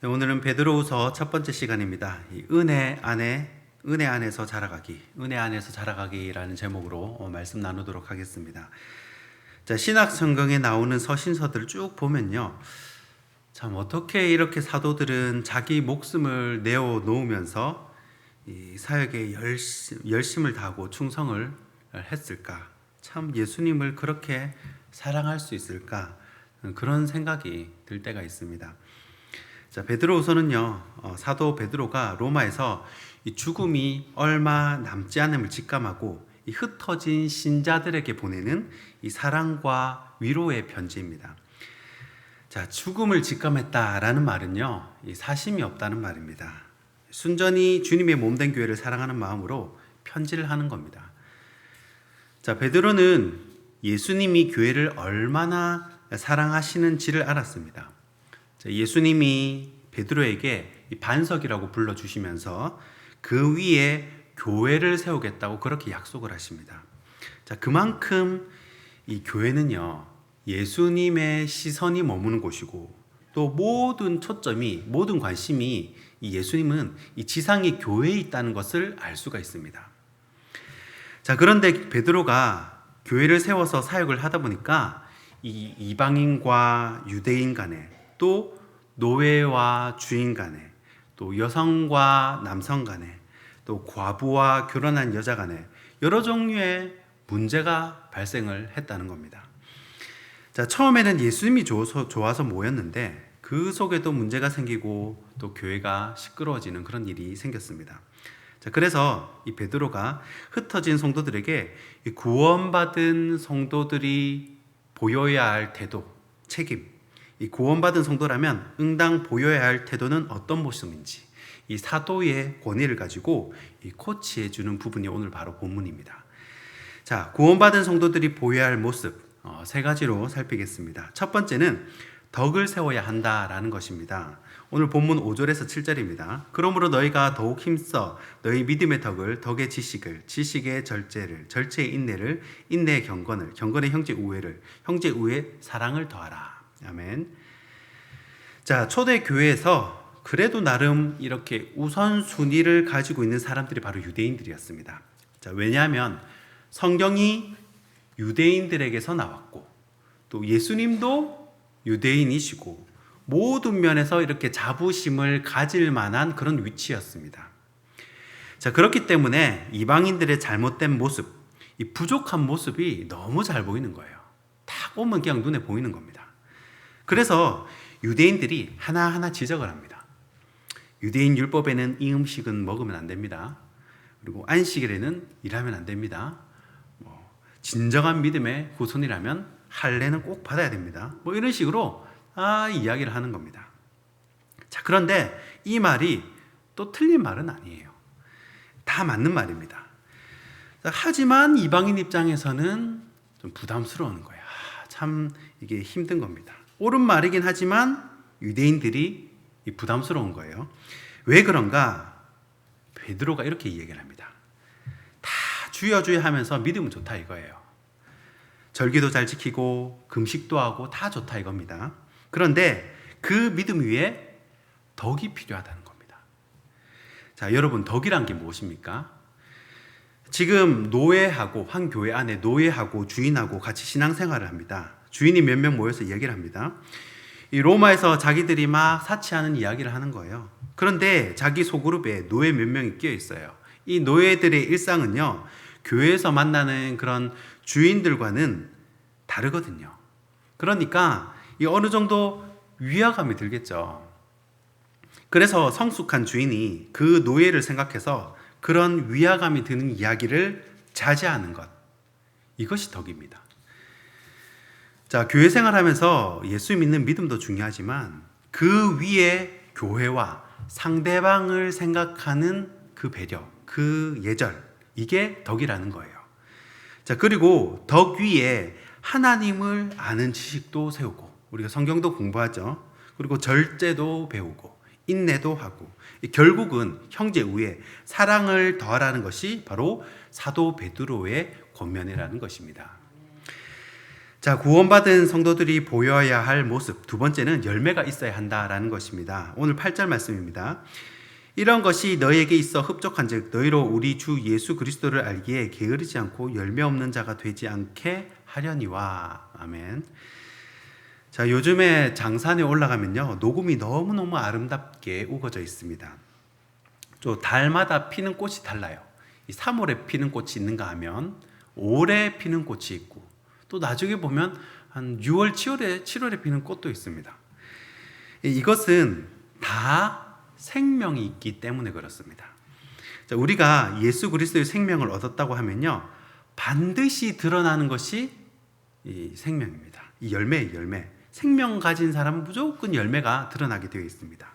네, 오늘은 베드로후서 첫 번째 시간입니다. 은혜 안에서 자라가기라는 제목으로 말씀 나누도록 하겠습니다. 자, 신약 성경에 나오는 서신서들을 쭉 보면요, 참 어떻게 이렇게 사도들은 자기 목숨을 내어 놓으면서 이 사역에 열심을 다하고 충성을 했을까? 참 예수님을 그렇게 사랑할 수 있을까? 그런 생각이 들 때가 있습니다. 자, 베드로후서는요, 사도 베드로가 로마에서 이 죽음이 얼마 남지 않음을 직감하고 이 흩어진 신자들에게 보내는 이 사랑과 위로의 편지입니다. 자, 죽음을 직감했다라는 말은요, 이 사심이 없다는 말입니다. 순전히 주님의 몸된 교회를 사랑하는 마음으로 편지를 하는 겁니다. 자, 베드로는 예수님이 교회를 얼마나 사랑하시는지를 알았습니다. 예수님이 베드로에게 반석이라고 불러주시면서 그 위에 교회를 세우겠다고 그렇게 약속을 하십니다. 자, 그만큼 이 교회는요, 예수님의 시선이 머무는 곳이고 또 모든 초점이, 모든 관심이 이 예수님은 이 지상의 교회에 있다는 것을 알 수가 있습니다. 자, 그런데 베드로가 교회를 세워서 사역을 하다 보니까 이 이방인과 유대인 간에, 또 노예와 주인 간에, 또 여성과 남성 간에, 또 과부와 결혼한 여자 간에 여러 종류의 문제가 발생을 했다는 겁니다. 자, 처음에는 예수님이 좋아서 모였는데 그 속에도 문제가 생기고 또 교회가 시끄러워지는 그런 일이 생겼습니다. 자, 그래서 이 베드로가 흩어진 성도들에게 이 구원받은 성도들이 보여야 할 태도, 책임, 이 구원받은 성도라면 응당 보여야 할 태도는 어떤 모습인지 이 사도의 권위를 가지고 이 코치해 주는 부분이 오늘 바로 본문입니다. 자, 구원받은 성도들이 보여야 할 모습 세 가지로 살피겠습니다. 첫 번째는 덕을 세워야 한다라는 것입니다. 오늘 본문 5절에서 7절입니다. 그러므로 너희가 더욱 힘써 너희 믿음의 덕을, 덕의 지식을, 지식의 절제를, 절제의 인내를, 인내의 경건을, 경건의 형제 우애를, 형제 우애의 사랑을 더하라. 아멘. 자, 초대 교회에서 그래도 나름 이렇게 우선순위를 가지고 있는 사람들이 바로 유대인들이었습니다. 자, 왜냐하면 성경이 유대인들에게서 나왔고 또 예수님도 유대인이시고 모든 면에서 이렇게 자부심을 가질 만한 그런 위치였습니다. 자, 그렇기 때문에 이방인들의 잘못된 모습, 이 부족한 모습이 너무 잘 보이는 거예요. 다 보면 그냥 눈에 보이는 겁니다. 그래서 유대인들이 하나하나 지적을 합니다. 유대인 율법에는 이 음식은 먹으면 안 됩니다. 그리고 안식일에는 일하면 안 됩니다. 진정한 믿음의 후손이라면 할례는 꼭 받아야 됩니다. 이런 식으로 이야기를 하는 겁니다. 자, 그런데 이 말이 또 틀린 말은 아니에요. 다 맞는 말입니다. 하지만 이방인 입장에서는 좀 부담스러운 거예요. 참 이게 힘든 겁니다. 옳은 말이긴 하지만 유대인들이 부담스러운 거예요. 왜 그런가? 베드로가 이렇게 얘기를 합니다. 다 주여 주여 하면서 믿으면 좋다 이거예요. 절기도 잘 지키고 금식도 하고 다 좋다 이겁니다. 그런데 그 믿음 위에 덕이 필요하다는 겁니다. 자, 여러분, 덕이란 게 무엇입니까? 지금 노예하고, 한 교회 안에 노예하고 주인하고 같이 신앙생활을 합니다. 주인이 몇 명 모여서 이야기를 합니다. 이 로마에서 자기들이 막 사치하는 이야기를 하는 거예요. 그런데 자기 소그룹에 노예 몇 명이 끼어 있어요. 이 노예들의 일상은요, 교회에서 만나는 그런 주인들과는 다르거든요. 그러니까 이 어느 정도 위화감이 들겠죠. 그래서 성숙한 주인이 그 노예를 생각해서 그런 위화감이 드는 이야기를 자제하는 것, 이것이 덕입니다. 자, 교회 생활하면서 예수 믿는 믿음도 중요하지만 그 위에 교회와 상대방을 생각하는 그 배려, 그 예절, 이게 덕이라는 거예요. 자, 그리고 덕 위에 하나님을 아는 지식도 세우고, 우리가 성경도 공부하죠. 그리고 절제도 배우고 인내도 하고, 결국은 형제 우애, 사랑을 더하라는 것이 바로 사도 베드로의 권면이라는 것입니다. 자, 구원받은 성도들이 보여야 할 모습. 두 번째는 열매가 있어야 한다라는 것입니다. 오늘 8절 말씀입니다. 이런 것이 너희에게 있어 흡족한즉 너희로 우리 주 예수 그리스도를 알기에 게으르지 않고 열매 없는 자가 되지 않게 하려니와. 아멘. 자, 요즘에 장산에 올라가면요, 녹음이 너무너무 아름답게 우거져 있습니다. 또 달마다 피는 꽃이 달라요. 3월에 피는 꽃이 있는가 하면 5월에 피는 꽃이 있고, 또 나중에 보면 한 6월, 7월에 피는 꽃도 있습니다. 이것은 다 생명이 있기 때문에 그렇습니다. 자, 우리가 예수 그리스도의 생명을 얻었다고 하면요, 반드시 드러나는 것이 이 생명입니다. 이 열매의 열매. 생명 가진 사람은 무조건 열매가 드러나게 되어 있습니다.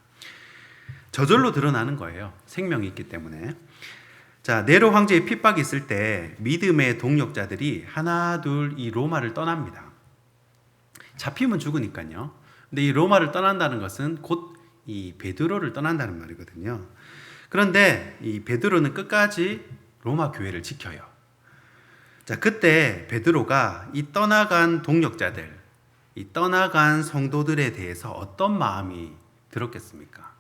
저절로 드러나는 거예요. 생명이 있기 때문에. 자, 네로 황제의 핍박이 있을 때 믿음의 동력자들이 하나 둘 이 로마를 떠납니다. 잡히면 죽으니까요. 근데 이 로마를 떠난다는 것은 곧 이 베드로를 떠난다는 말이거든요. 그런데 이 베드로는 끝까지 로마 교회를 지켜요. 자, 그때 베드로가 이 떠나간 동력자들, 이 떠나간 성도들에 대해서 어떤 마음이 들었겠습니까?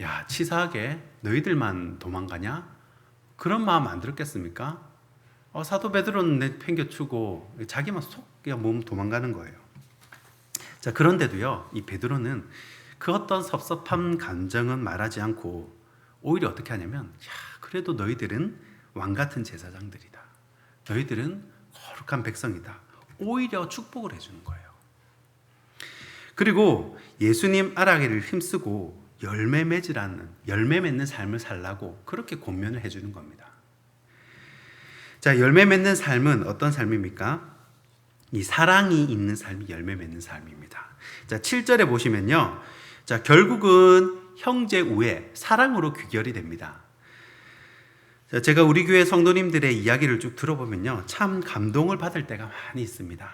야, 치사하게 너희들만 도망가냐? 그런 마음 안 들었겠습니까? 사도 베드로는 내팽개치고 자기만 속 그냥 몸 도망가는 거예요. 자, 그런데도요, 이 베드로는 그 어떤 섭섭한 감정은 말하지 않고 오히려 어떻게 하냐면, 야, 그래도 너희들은 왕 같은 제사장들이다. 너희들은 거룩한 백성이다. 오히려 축복을 해주는 거예요. 그리고 예수님 알아가기를 힘쓰고 열매 맺는 삶을 살라고 그렇게 권면을 해주는 겁니다. 자, 열매 맺는 삶은 어떤 삶입니까? 이 사랑이 있는 삶이 열매 맺는 삶입니다. 자, 7절에 보시면요, 자, 결국은 형제 우애, 사랑으로 귀결이 됩니다. 자, 제가 우리 교회 성도님들의 이야기를 쭉 들어보면요, 참 감동을 받을 때가 많이 있습니다.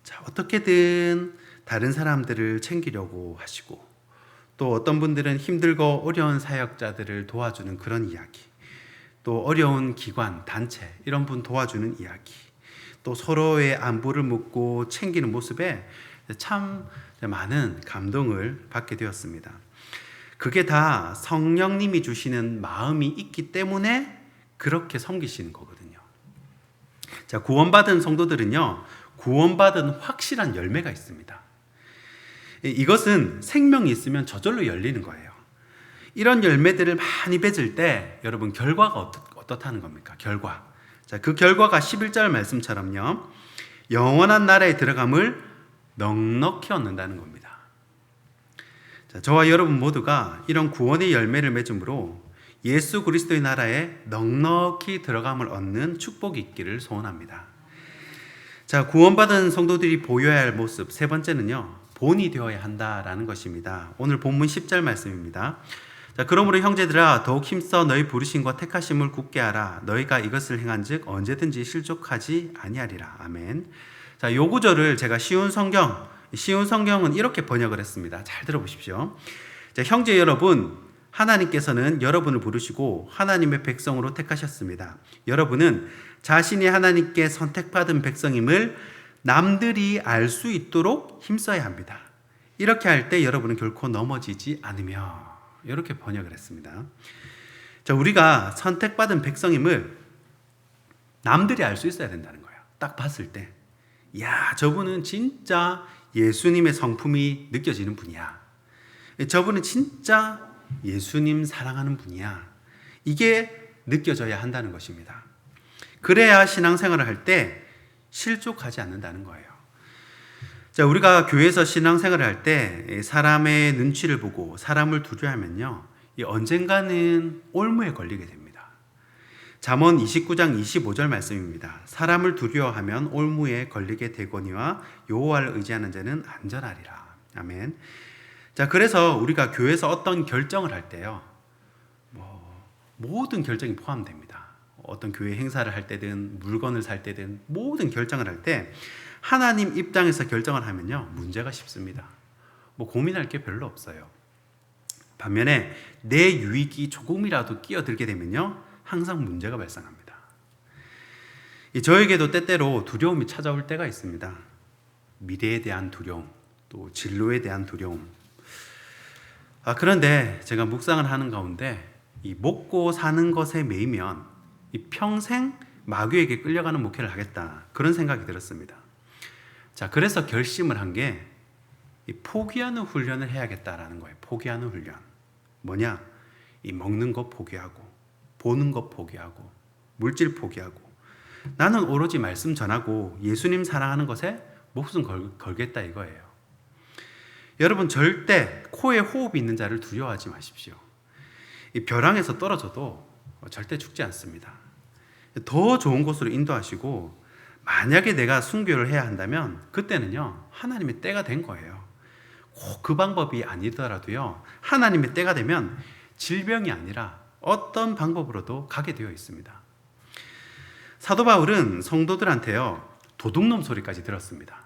자, 어떻게든 다른 사람들을 챙기려고 하시고, 또 어떤 분들은 힘들고 어려운 사역자들을 도와주는 그런 이야기, 또 어려운 기관, 단체 이런 분 도와주는 이야기, 또 서로의 안부를 묻고 챙기는 모습에 참 많은 감동을 받게 되었습니다. 그게 다 성령님이 주시는 마음이 있기 때문에 그렇게 섬기시는 거거든요. 자, 구원받은 성도들은요, 구원받은 확실한 열매가 있습니다. 이것은 생명이 있으면 저절로 열리는 거예요. 이런 열매들을 많이 맺을 때 여러분 결과가 어떻다는 겁니까? 결과. 자, 그 결과가 11절 말씀처럼요, 영원한 나라에 들어감을 넉넉히 얻는다는 겁니다. 자, 저와 여러분 모두가 이런 구원의 열매를 맺음으로 예수 그리스도의 나라에 넉넉히 들어감을 얻는 축복이 있기를 소원합니다. 자, 구원받은 성도들이 보여야 할 모습 세 번째는요, 본이 되어야 한다라는 것입니다. 오늘 본문 10절 말씀입니다. 자, 그러므로 형제들아 더욱 힘써 너희 부르심과 택하심을 굳게 하라. 너희가 이것을 행한즉 언제든지 실족하지 아니하리라. 아멘. 자, 요 구절을 제가 쉬운 성경은 이렇게 번역을 했습니다. 잘 들어보십시오. 자, 형제 여러분, 하나님께서는 여러분을 부르시고 하나님의 백성으로 택하셨습니다. 여러분은 자신이 하나님께 선택받은 백성임을 남들이 알 수 있도록 힘써야 합니다. 이렇게 할 때 여러분은 결코 넘어지지 않으며, 이렇게 번역을 했습니다. 자, 우리가 선택받은 백성임을 남들이 알 수 있어야 된다는 거예요. 딱 봤을 때, 야, 저분은 진짜 예수님의 성품이 느껴지는 분이야. 저분은 진짜 예수님 사랑하는 분이야. 이게 느껴져야 한다는 것입니다. 그래야 신앙생활을 할 때 실족하지 않는다는 거예요. 자, 우리가 교회에서 신앙생활을 할 때 사람의 눈치를 보고 사람을 두려워하면요, 언젠가는 올무에 걸리게 됩니다. 잠언 29장 25절 말씀입니다. 사람을 두려워하면 올무에 걸리게 되거니와 여호와를 의지하는 자는 안전하리라. 아멘. 자, 그래서 우리가 교회에서 어떤 결정을 할 때요, 모든 결정이 포함됩니다. 어떤 교회 행사를 할 때든 물건을 살 때든 모든 결정을 할 때 하나님 입장에서 결정을 하면요, 문제가 쉽습니다. 고민할 게 별로 없어요. 반면에 내 유익이 조금이라도 끼어들게 되면요, 항상 문제가 발생합니다. 저에게도 때때로 두려움이 찾아올 때가 있습니다. 미래에 대한 두려움, 또 진로에 대한 두려움. 그런데 제가 묵상을 하는 가운데 이 먹고 사는 것에 매이면 이 평생 마귀에게 끌려가는 목회를 하겠다, 그런 생각이 들었습니다. 자, 그래서 결심을 한 게 포기하는 훈련을 해야겠다라는 거예요. 포기하는 훈련. 뭐냐? 이 먹는 것 포기하고, 보는 것 포기하고, 물질 포기하고, 나는 오로지 말씀 전하고 예수님 사랑하는 것에 목숨 걸겠다 이거예요. 여러분, 절대 코에 호흡이 있는 자를 두려워하지 마십시오. 이 벼랑에서 떨어져도 절대 죽지 않습니다. 더 좋은 곳으로 인도하시고, 만약에 내가 순교를 해야 한다면 그때는요, 하나님의 때가 된 거예요. 꼭 그 방법이 아니더라도요, 하나님의 때가 되면 질병이 아니라 어떤 방법으로도 가게 되어 있습니다. 사도 바울은 성도들한테요, 도둑놈 소리까지 들었습니다.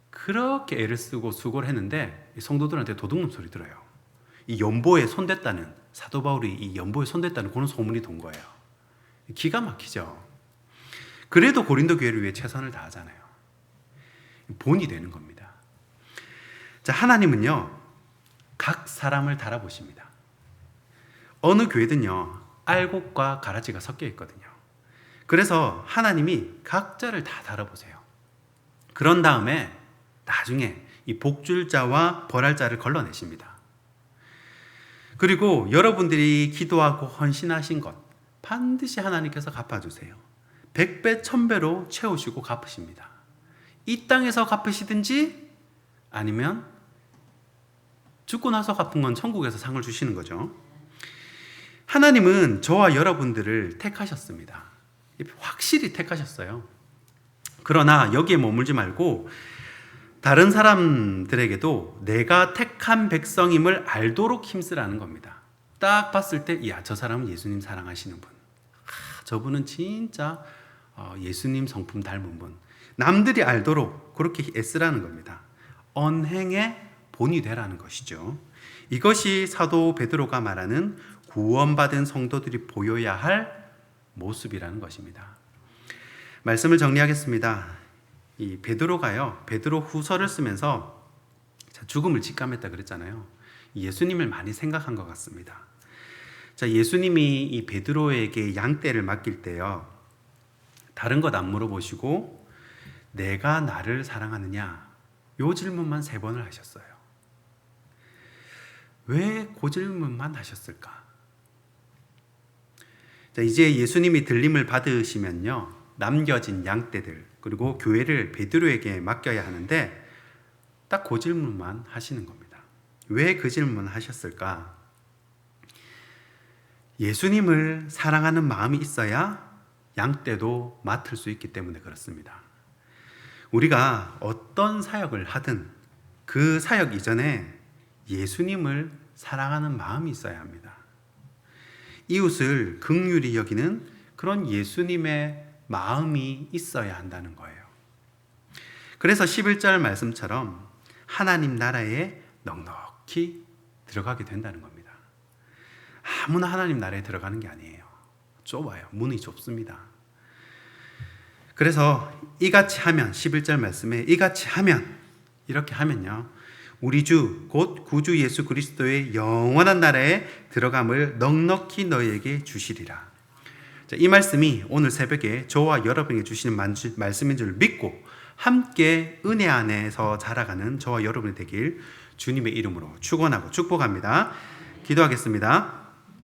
그렇게 애를 쓰고 수고를 했는데 성도들한테 도둑놈 소리 들어요. 이 연보에 손댔다는, 사도 바울이 이 연보에 손댔다는 그런 소문이 돈 거예요. 기가 막히죠. 그래도 고린도 교회를 위해 최선을 다하잖아요. 본이 되는 겁니다. 자, 하나님은요, 각 사람을 달아보십니다. 어느 교회든요, 알곡과 가라지가 섞여 있거든요. 그래서 하나님이 각자를 다 달아보세요. 그런 다음에 나중에 이 복줄 자와 벌할 자를 걸러내십니다. 그리고 여러분들이 기도하고 헌신하신 것 반드시 하나님께서 갚아주세요. 100배, 1000배로 채우시고 갚으십니다. 이 땅에서 갚으시든지 아니면 죽고 나서 갚은 건 천국에서 상을 주시는 거죠. 하나님은 저와 여러분들을 택하셨습니다. 확실히 택하셨어요. 그러나 여기에 머물지 말고 다른 사람들에게도 내가 택한 백성임을 알도록 힘쓰라는 겁니다. 딱 봤을 때, 이야, 저 사람은 예수님 사랑하시는 분. 저분은 진짜 예수님 성품 닮은 분. 남들이 알도록 그렇게 애쓰라는 겁니다. 언행의 본이 되라는 것이죠. 이것이 사도 베드로가 말하는 구원받은 성도들이 보여야 할 모습이라는 것입니다. 말씀을 정리하겠습니다. 이 베드로가요, 베드로 후서를 쓰면서 죽음을 직감했다 그랬잖아요. 예수님을 많이 생각한 것 같습니다. 자, 예수님이 이 베드로에게 양떼를 맡길 때요, 다른 것 안 물어보시고 내가 나를 사랑하느냐, 요 질문만 3번을 하셨어요. 왜 그 질문만 하셨을까? 자, 이제 예수님이 들림을 받으시면요, 남겨진 양떼들 그리고 교회를 베드로에게 맡겨야 하는데 딱 그 질문만 하시는 겁니다. 왜 그 질문을 하셨을까? 예수님을 사랑하는 마음이 있어야 양떼도 맡을 수 있기 때문에 그렇습니다. 우리가 어떤 사역을 하든 그 사역 이전에 예수님을 사랑하는 마음이 있어야 합니다. 이웃을 긍휼히 여기는 그런 예수님의 마음이 있어야 한다는 거예요. 그래서 11절 말씀처럼 하나님 나라에 넉넉히 들어가게 된다는 겁니다. 아무나 하나님 나라에 들어가는 게 아니에요. 좁아요. 문이 좁습니다. 그래서 이같이 하면, 11절 말씀에 이같이 하면, 이렇게 하면요, 우리 주 곧 구주 예수 그리스도의 영원한 나라에 들어감을 넉넉히 너희에게 주시리라. 자, 이 말씀이 오늘 새벽에 저와 여러분에게 주시는 말씀인 줄 믿고 함께 은혜 안에서 자라가는 저와 여러분이 되길 주님의 이름으로 축원하고 축복합니다. 기도하겠습니다.